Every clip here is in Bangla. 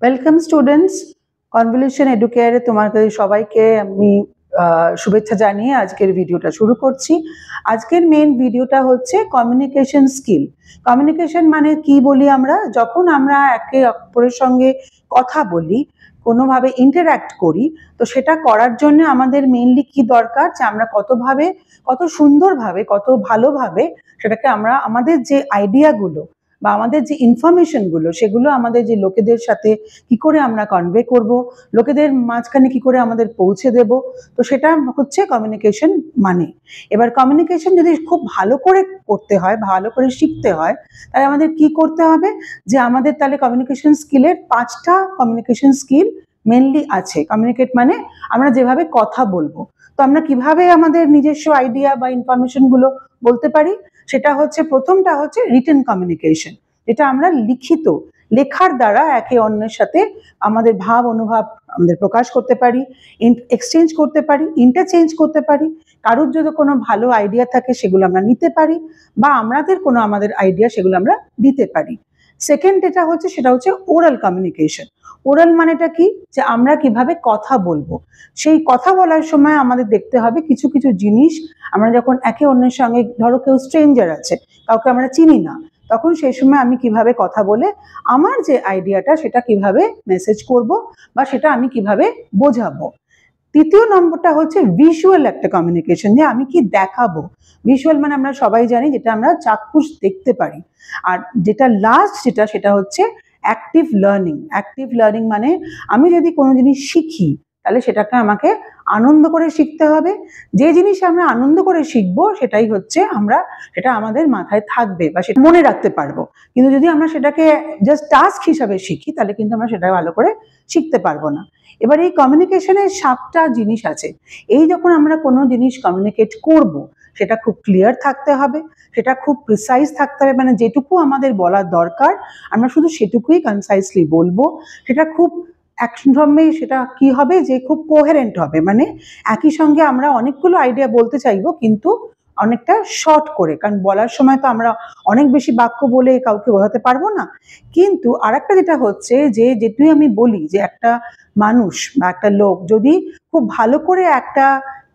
ওয়েলকাম স্টুডেন্টস, কনভলিউশন এডুকেয়ারে তোমাদের সবাইকে আমি শুভেচ্ছা জানিয়ে আজকের ভিডিওটা শুরু করছি। আজকের মেন ভিডিওটা হচ্ছে কমিউনিকেশন স্কিল। কমিউনিকেশন মানে কি বলি আমরা? যখন আমরা একে অপরের সঙ্গে কথা বলি, কোনোভাবে ইন্টারঅ্যাক্ট করি, তো সেটা করার জন্য আমাদের মেনলি কি দরকার, যে আমরা কত সুন্দরভাবে, কত ভালোভাবে সেটাকে আমরা আমাদের যে আইডিয়াগুলো বা আমাদের যে ইনফরমেশনগুলো, সেগুলো আমাদের যে লোকেদের সাথে কি করে আমরা কনভে করব, লোকেদের মাঝখানে কি করে আমাদের পৌঁছে দেব, তো সেটা হচ্ছে কমিউনিকেশন মানে। এবার কমিউনিকেশন যদি খুব ভালো করে করতে হয়, ভালো করে শিখতে হয়, তাহলে আমাদের কি করতে হবে, যে আমাদের তাহলে কমিউনিকেশন স্কিলের 5টা কমিউনিকেশন স্কিল মেনলি আছে। কমিউনিকেট মানে আমরা যেভাবে কথা বলবো, তো আমরা কিভাবে আমাদের নিজস্ব আইডিয়া বা ইনফরমেশনগুলো বলতে পারি, সেটা হচ্ছে প্রথমটা হচ্ছে রিটেন কমিউনিকেশন, যেটা আমরা লেখার দ্বারা একে অন্যের সাথে আমাদের ভাব অনুভব আমাদের প্রকাশ করতে পারি, এক্সচেঞ্জ করতে পারি, ইন্টারচেঞ্জ করতে পারি। কারোর যদি কোনো ভালো আইডিয়া থাকে সেগুলো আমরা নিতে পারি, বা আমাদের আইডিয়া সেগুলো আমরা দিতে পারি। সেকেন্ড যেটা হচ্ছে সেটা হচ্ছে ওরাল কমিউনিকেশন। ওরাল মানেটা কি, যে আমরা কিভাবে কথা বলবো, সেই কথা বলার সময় আমাদের দেখতে হবে কিছু কিছু জিনিস। আমরা যখন একে অন্যের সঙ্গে, ধরো কেউ স্ট্রেঞ্জার আছে, কাউকে আমরা চিনি না, তখন সেই সময় আমি কিভাবে কথা বলে আমার যে আইডিয়াটা সেটা কিভাবে মেসেজ করব, বা সেটা আমি কিভাবে বোঝাবো। তৃতীয় নম্বরটা হচ্ছে ভিজুয়াল একটা কমিউনিকেশন, যে আমি কি দেখাবো। ভিজুয়াল মানে আমরা সবাই জানি, যেটা আমরা চাক্ষুষ দেখতে পারি। আর যেটা লাস্ট সেটা হচ্ছে অ্যাক্টিভ লার্নিং। অ্যাক্টিভ লার্নিং মানে আমি যদি কোনো জিনিস শিখি, তাহলে সেটাকে আমাকে আনন্দ করে শিখতে হবে। যে জিনিস আমরা আনন্দ করে শিখবো, সেটাই হচ্ছে সেটা আমাদের মাথায় থাকবে বা সেটা মনে রাখতে পারবো। কিন্তু যদি আমরা সেটাকে জাস্ট টাস্ক হিসাবে শিখি, তাহলে কিন্তু আমরা সেটা ভালো করে শিখতে পারবো না। এবার এই কমিউনিকেশনের 7টা জিনিস আছে। এই যখন আমরা কোনো জিনিস কমিউনিকেট করব, সেটা খুব ক্লিয়ার থাকতে হবে, সেটা খুব প্রিসাইজ থাকতে হবে, মানে যেটুকু আমাদের বলার দরকার আমরা শুধু সেটুকুই কনসাইজলি বলবো। সেটা খুব একসঙ্গে, সেটা কি হবে, যে খুব কোহেরেন্ট হবে, মানে একই সঙ্গে আমরা অনেকগুলো আইডিয়া বলতে চাইবো, কিন্তু অনেকটা শর্ট করে, কারণ বলার সময় তো আমরা অনেক বেশি বাক্য বলে কাউকে বোঝাতে পারবো না। কিন্তু আরেকটা যেটা হচ্ছে, যে যেটুই আমি বলি, যে একটা মানুষ বা একটা লোক যদি খুব ভালো করে একটা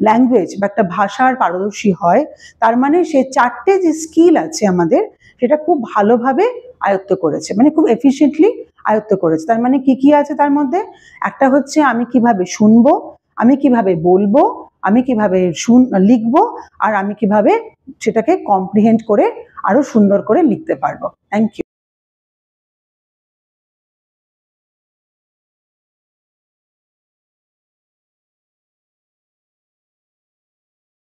ল্যাঙ্গুয়েজ বা একটা ভাষার পারদর্শী হয়, তার মানে সে 4টে যে স্কিল আছে আমাদের, সেটা খুব ভালোভাবে আয়ত্ত করেছে, মানে খুব এফিশিয়েন্টলি আয়ত্ত করেছে। তার মানে কি কি আছে তার মধ্যে? একটা হচ্ছে আমি কিভাবে শুনবো, আমি কিভাবে বলবো, আমি কিভাবে লিখবো, আর আমি কিভাবে সেটাকে কম্প্রিহেন্ড করে আরো সুন্দর করে লিখতে পারবো। Thank you.